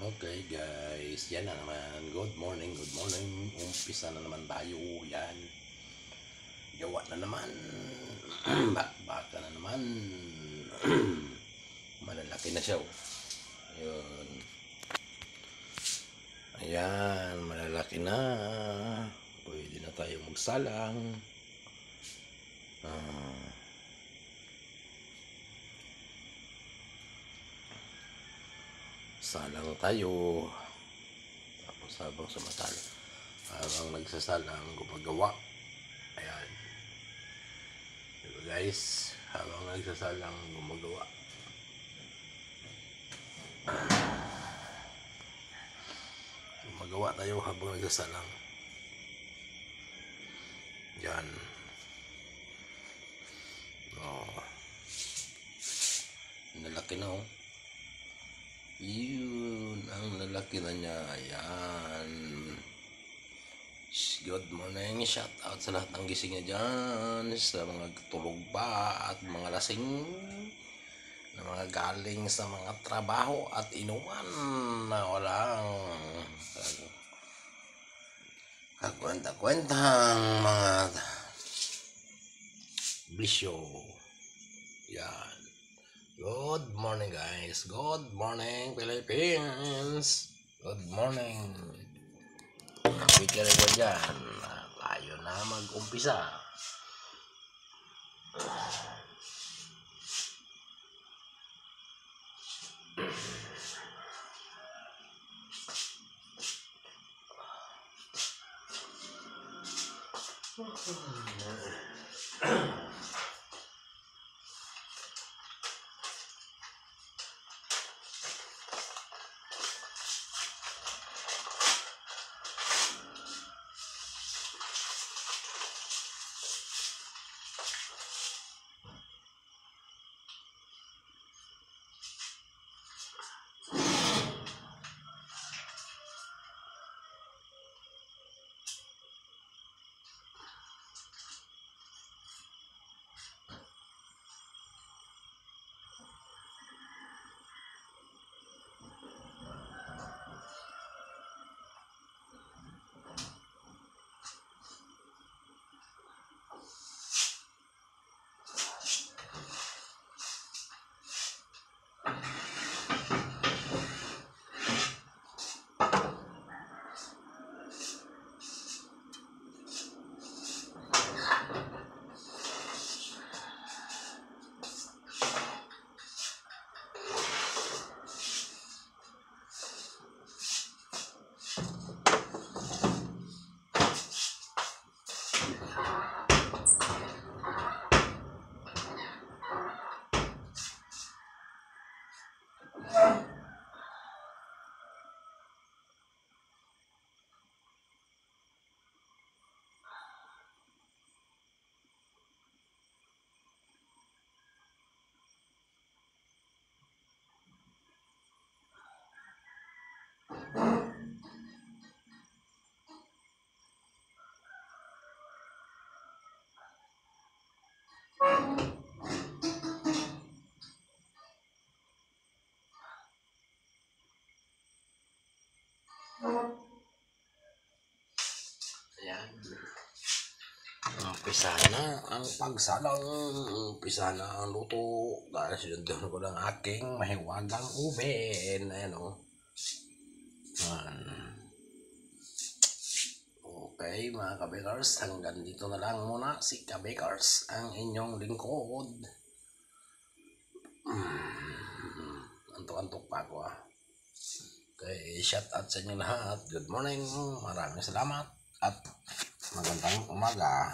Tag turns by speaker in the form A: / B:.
A: Okay guys, yan na naman. Good morning, good morning. Umpisa na naman tayo. Yan. Gawa na naman. Baka na naman. Malalaki na siya. Ayun. Ayan, malalaki na. Pwede na tayo magsalang. Salang tayo. Tapos habang nagsasalang gumagawa. Ayan. Diba guys, habang nagsasalang gumagawa. Gumagawa tayo habang nagsasalang. Yan. Nalaki na oh. Yun, ang lalaki na niya. Ayan. Good morning. Shout out sa lahat ng gising niya dyan. Sa mga tulog pa at mga lasing na mga galing sa mga trabaho at inuman na walang kakwenta-kwentang mga bisyo. Yan. Good morning guys. Good morning Philippines. Good morning. Happy ka rin dyan. Tayo na mag-umpisa. Ayan. Umpisa na ang pagsalang. Umpisa na ang luto. Dahil sinundan ko ng aking mahiwagang uben. Ayan o. Okay mga kabekars, hanggang dito na lang muna si kabekars, ang inyong lingkod. Antok-antok pa ako ah. Okay, shout out sa inyo lahat. Good morning, maraming salamat at magandang umaga.